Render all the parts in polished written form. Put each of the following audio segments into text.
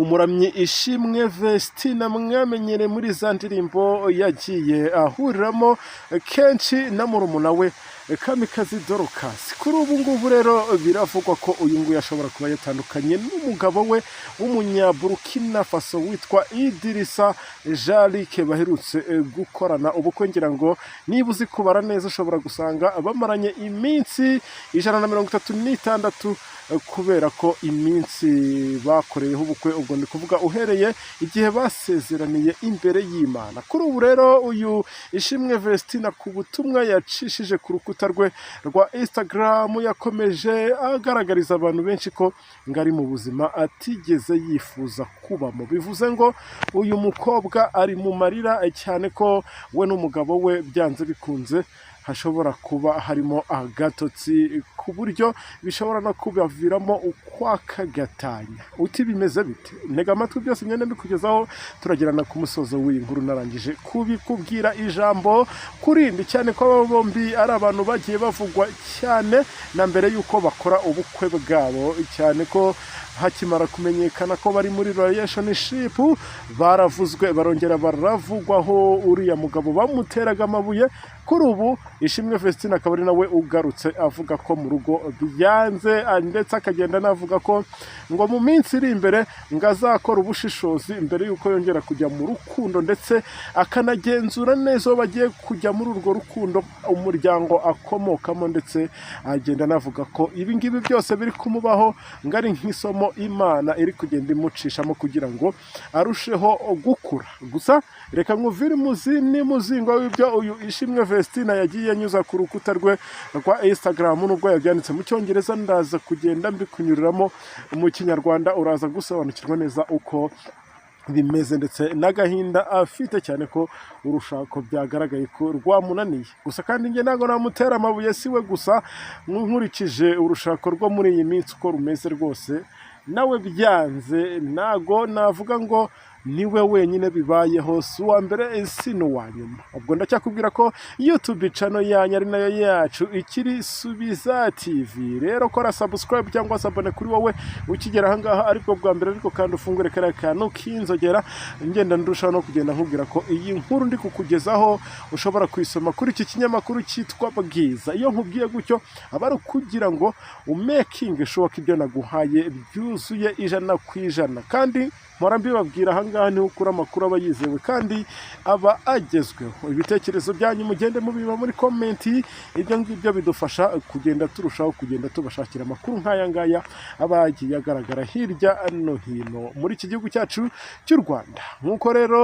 Umuramyi Ishimwe Vestine mwamenyere muri za ndirimbo yagiye ahuriramo kenshi na murumuna we Kamikazi Dorcas. Kuri ubu ngubu rero biravugwa ko uyu nguyu ashobora kuba yatandukanye n'umugabo we w'umunyaburukina Faso witwa Idirisa Jalike baherutse gukorana ubukwe. Ngira ngo niba uzi kubara neza ushobora gusanga bamaranye iminsi 136 kubera ko iminsi bakoreyeho ubukwe, ubwo ndi kuvuga uhereye igihe basezeraniye imbere y'Imana. Kuri ubu rero uyu Ishimwe Vestine ku butumwa yacishije ku rukuta rwe rwa Instagram yakomeje agaragariza abantu benshi ko ngari mu buzima atigeze yifuza kubamo. Bivuze ngo uyu mukobwa ari mu marira cyane ko we n'umugabo we byanze bikunze hashobora kuba harimo agatotsi ku buryo bishobora no kubaviramo ukwaka gatanya. Uti bimeze bite? Ntega amatwi byose nyene mbikugezaho, turagirana ku musozo w'iyi nkuru narangije kubikubwira ijambo kurindi cyane ko abo bombi ari abantu bagiye bavugwa cyane na mbere yuko bakora ubukwe bwabo, cyane ko hakimara kumenyekana ko bari muri relationship baravuzwe barongera baravugwaho uriya mugabo bamuteraga amabuye. Kuri ubu Ishimwe Vestine akaba ari nawe ugarutse avuga ko mu rugo byanze, ndetse akagenda navuga ko ngo mu minsi iri imbere ngazakora ubushishozi mbere yuko yongera kujya mu rukundo, ndetse akanagenzura neza bagiye kujya muri urwo rukundo umuryango akomokamo, ndetse agenda navuga ko ibi ngibi byose biri kumubaho ngari nk'isomo Imana iri kugenda imucishamo kugira ngo arusheho gukura. Gusa reka nkuvire muzingo w'ibyo uyu Ishimwe Vestine yagiye anyuza ku rukuta rwe rwa Instagram, nubwo yabyanditse mu Cyongereza ndaza kugenda mbikunyuriramo mu Kinyarwanda uraza gusobanukirwa neza uko bimeze ndetse n'agahinda afite, cyane ko urushako byagaragaye ko rwamunaniye. Gusa kandi nge ntago namutera amabuye siwe gusa, nkurikije urushako rwo muri iyi minsi uko rumeze rwose nawe byanze, ntago navuga ngo niwe wenyine bibayeho, si uwa mbere si n'uwa nyuma. Ubwo ndacyakubwira ko YouTube channel yanyu ari nayo yacu ikiri Subiza TV. Rero kora subscribe cyangwa abone kuri wowe ukigera ahangaha ariko bwa mbere, ariko kandi ufungure kare kantu kinzogera, ngenda ndushaho no kugenda nkubwira ko iyi nkuru ndi kukugezaho ushobora kwisoma kuri iki kinyamakuru cyitwa Bwiza. Iyo nkubwiye gutyo aba ari kugira ngo umaking sure ko ibyo naguhaye byuzuye 100%, kandi mpora mbibabwira ahangaha ni ukuri amakuru aba yizewe kandi aba agezweho. Ibitekerezo byanyu mugende mubiba muri komenti, ibyo ngibyo bidufasha kugenda turushaho kugenda tubashakira amakuru nk'aya ngaya aba yagiye agaragara hirya no hino muri iki gihugu cyacu cy'u Rwanda. Nk'uko rero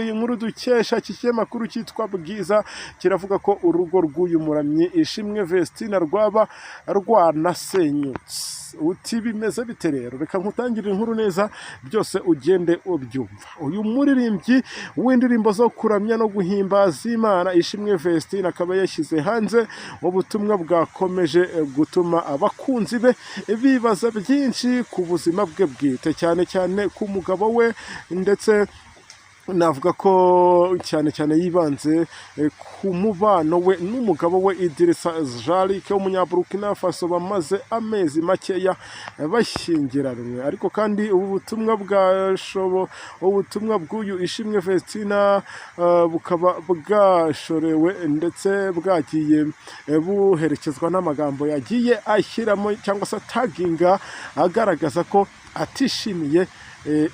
iyi nkuru dukesha iki kinyamakuru cyitwa Bwiza kiravuga ko urugo rw'uyu muramyi Ishimwe Vestine rwaba rwanasenyutse. Uti bimeze bite rero? Reka nkutangire inkuru neza byose ugende ubyumva. Uyu muririmbyi w'indirimbo zo kuramya no guhimbaza Imana Ishimwe Vestine akaba yashyize hanze ubutumwa bwakomeje gutuma abakunzi be bibaza byinshi ku buzima bwe bwite, cyane cyane ku mugabo we, ndetse navuga ko cyane yibanze ku mubano we n'umugabo we Idirisa Jalike w'umunyaburukina Faso bamaze amezi makeya bashyingiranywe. Ariko kandi ubutumwa bw'uyu Ishimwe Vestine bukaba bwashorewe ndetse bwagiye buherekezwa n'amagambo yagiye ashyiramo cyangwa se taginga agaragaza ko atishimiye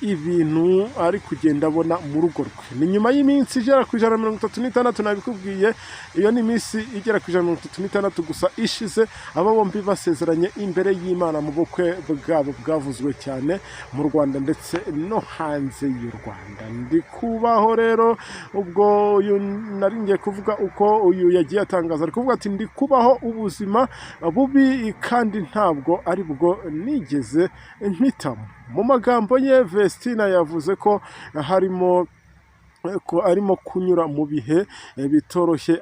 ibintu ari kugenda abona mu rugo rwe. Ni nyuma y'iminsi igera ku 136 nabikubwiye, iyo ni iminsi igera ku 136 gusa ishize aba bombi basezeranye imbere y'Imana mu bukwe bwabo bwavuzwe cyane mu Rwanda ndetse no hanze y'u Rwanda. Ndi kubaho rero ubwo uyu naringiye kuvuga uko uyu yagiye atangaza, ari kuvuga ati ndi kubaho ubuzima bubi kandi ntabwo ari bwo nigeze mpitamo. Mu magambo ye Vestine yavuze ko arimo kunyura mu bihe bitoroshye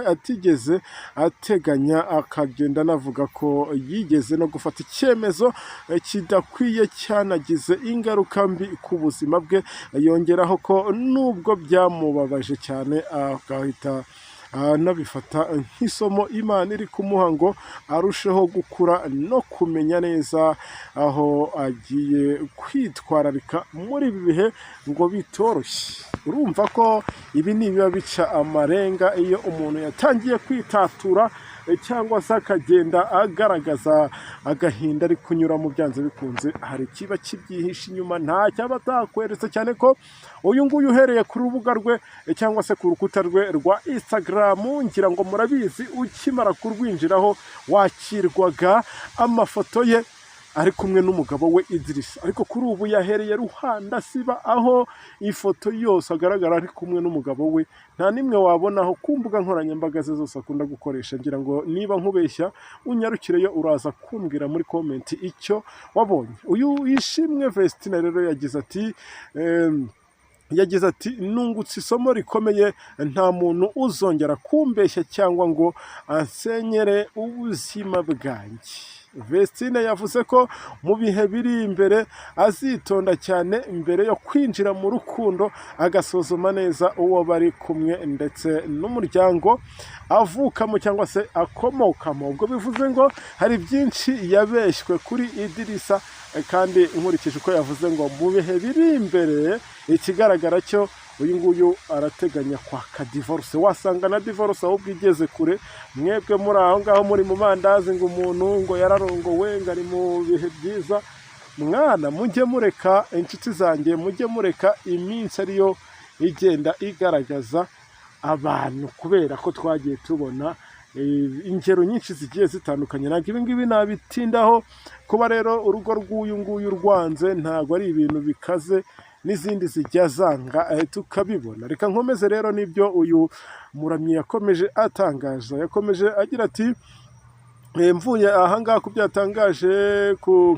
atigeze ateganya, akagenda navuga ko yigeze no gufata icyemezo kidakwiye cyanagize ingaruka mbi ku buzima bwe. Yongeraho ko nubwo byamubabaje cyane agahita anabifata nk'isomo Imana iri kumuha ngo arusheho gukura no kumenya neza aho agiye kwitwararika muri ibi bihe ngo bitoroshye. Urumva ko ibi ni biba bica amarenga iyo umuntu yatangiye kwitatura cyangwa se akagenda agaragaza agahinda ari kunyura mu byanze bikunze, hari kiba kibyihishe inyuma, nta cyaba atakweretse, cyane ko uyu nguyu uhereye ku rubuga rwe cyangwa se ku rukuta rwe rwa Instagram, ngira ngo murabizi, ukimara kurwinjiraho wakirwaga amafoto ye ari kumwe n'umugabo we Idrissa, ariko kuri ubu yahereye ruhanda siba, aho ifoto yose agaragara ari kumwe n'umugabo we, nta nimwe wabonaho ku mbuga nkoranyambaga ze zose akunda gukoresha. Ngira ngo niba nkubeshya unyarukireyo uraza kumbwira muri komenti icyo wabonye. Uyu Ishimwe Vestina rero yagize ati nungutse isomo rikomeye, nta muntu uzongera kumbeshya cyangwa ngo ansenyere ubuzima bwanjye. Vestine yavuze ko mu bihe biri imbere azitonda cyane mbere yo kwinjira mu rukundo, agasuzuma neza uwo bari kumwe ndetse n'umuryango avukamo cyangwa se akomokamo. Ubwo bivuze ngo hari byinshi yabeshywe kuri Idrissa, kandi nkurikije uko yavuze ngo mu bihe biri imbere, ikigaragara cyo uyu nguyu arateganya kwaka divorce. Wasanga na divorce ahubwo igeze kure. Mwebwe muri aho ngaho muri mu mandazi ngo umuntu ngo yararongowe ngo ari mu bihe byiza, mwana mujye mureka, inshuti zanjye mujye mureka iminsi ariyo igenda igaragaza abantu, kubera ko twagiye tubona ingero nyinshi zigiye zitandukanye. Ntabwo ibi ngibi nabitindaho, kuba rero urugo rw'uyu nguyu rwanze ntabwo ari ibintu bikaze, n'izindi zijya zanga tukabibona. Reka nkomeze rero n'ibyo uyu muramyi yakomeje atangaza. Yakomeje agira ati mvuye ahangaha ku byatangaje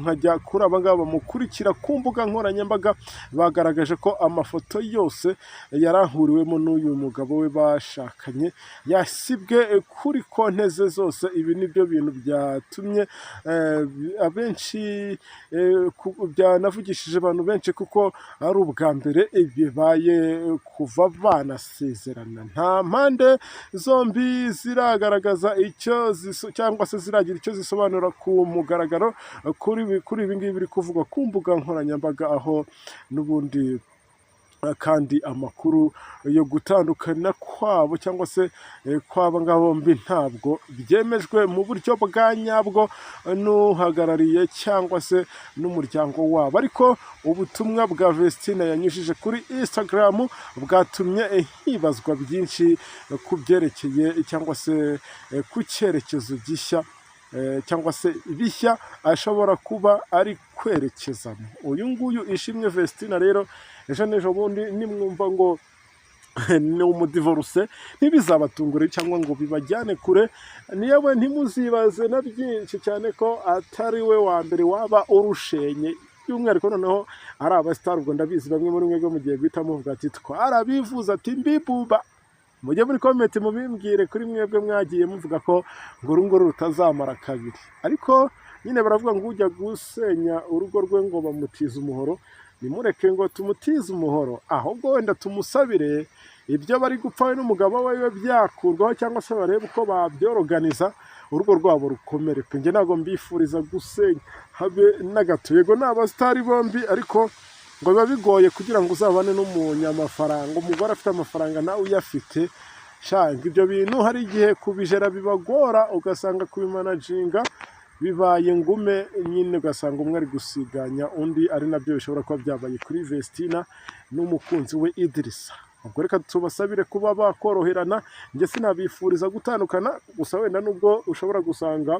nkajya kuri abangaba bamukurikira ku mbuga nkoranyambaga, bagaragaje ko amafoto yose yarahuriwemo n'uyu mugabo we bashakanye yasibwe kuri konte ze zose. Ibi nibyo bintu byatumye abenshi byanavugishije abantu benshi, kuko ari ubwa mbere bibaye kuva banasezerana. Nta mpande zombi ziragaragaza icyo cyangwa se ziragira icyo zisobanura ku mugaragaro kuri ibi ngibi biri kuvugwa ku mbuga nkoranyambaga, aho n'ubundi kandi amakuru yo gutandukana kwabo cyangwa se kwaba ngabo bombi ntabwo byemejwe mu buryo bwa nyabwo n'uhagarariye cyangwa se n'umuryango wabo. Ariko ubutumwa bwa Vestina yanyujije kuri Instagram bwatumye hibazwa byinshi ku byerekeye cyangwa se ku cyerekezo gishya cyangwa se bishya ashobora kuba ari kwerekezamo. Uyu nguyu Ishimwe Vestina rero ejo n'ejo bundi nimwumva ngo ni umudivorce, ntibizabatungure cyangwa ngo bibajyane kure, niyewe ntimuzibaze na byinshi, cyane ko atari we wa mbere waba urushenye. By'umwihariko noneho ari abasitari, ubwo ndabizi bamwe muri mwebwe mugiye guhita muvuga ati twarabivuze, ati mbibuba. Mujye muri komenti mubimbwire kuri mwebwe mwagiye muvuga ko ngo urugo rutazamara kabiri, ariko nyine baravuga ngo ujya gusenya urugo rwe ngo bamutize umuhoro. Nimureke ngo tumutize umuhoro, ahubwo wenda tumusabire ibyo bari gupfa n'umugabo we byakurwaho, cyangwa se barebe uko babyoroganiza urugo rwabo rukomere pe. Njye ntabwo mbifuriza gusenya habe na gato. Yego ni abasitari bombi, ariko ngo biba bigoye kugira ngo uzabane n'umunyamafaranga, umugore afite amafaranga nawe uyafite. Shanga ibyo bintu hari igihe kubijera bibagora, ugasanga kubimanaginga bibaye ngume nyine, ugasanga umwe ari gusiganya undi, ari nabyo bishobora kuba byabaye kuri Vestina n'umukunzi we Idrissa. Ubwo reka tubasabire kuba bakoroherana. Njye sinabifuriza gutandukana, gusa wenda nubwo ushobora gusanga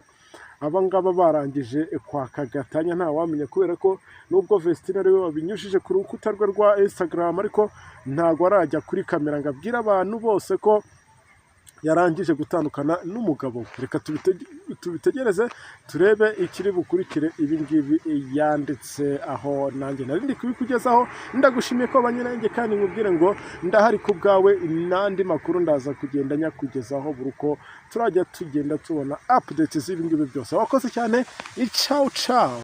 abangaba barangije kwaka gatanya, nta wamenya, kubera ko nubwo Vestina ariwe wabinyujije ku rukuta rwe rwa Instagram, ariko ntabwo arajya kuri kamera ngo abwire abantu bose ko yarangije gutandukana n'umugabo. Reka tubitegereze turebe ikiri bukurikire ibi ngibi yanditse aho. Nanjye nari ndi kubikugezaho, ndagushimiye ko banyuranye, kandi nkubwire ngo ndahari ku bwawe. N'andi makuru ndaza kugenda nyakugezaho buri uko turajya tugenda tubona updates z'ibi ngibi byose. Wakoze cyane, ciao ciao.